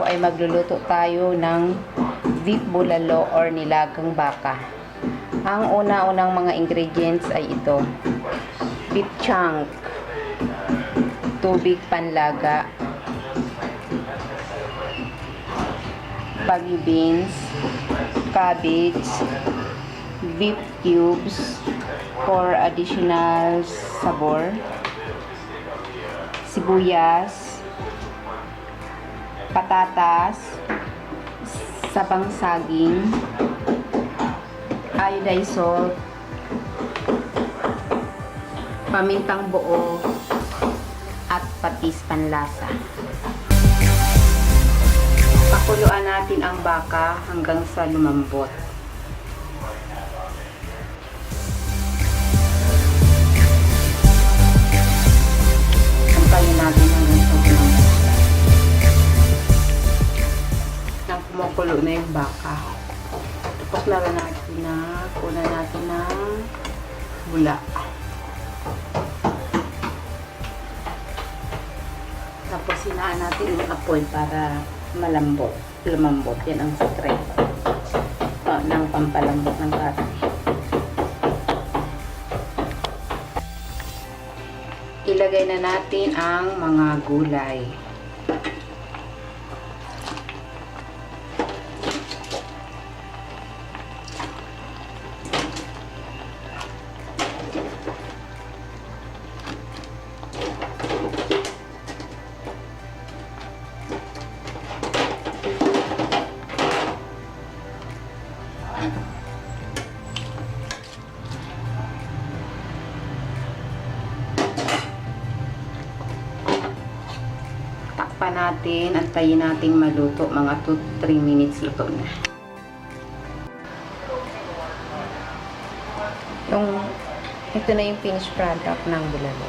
ay magluluto tayo ng beef bulalo or nilagang baka. Ang una-unang mga ingredients ay ito: beef chunk, tubig panlaga, bagyo beans, cabbage, beef cubes for additional sabor, sibuyas, patatas, sabang saging, iodized salt, pamintang buo, at patis panlasa. Pakuluan natin ang baka hanggang sa lumambot. Antayin natin hanggang sa lumambot. Nang kumukulo na yung baka, tapos na natin na kunan natin ng bula. Tapos hinaan natin yung apoy para lumambot. Yan ang secret ng pampalambot ng karne. Ilagay na natin ang mga gulay. Takpan natin, antayin natin maluto, mga 2-3 minutes luto na. Ito na yung finished product ng bulalo.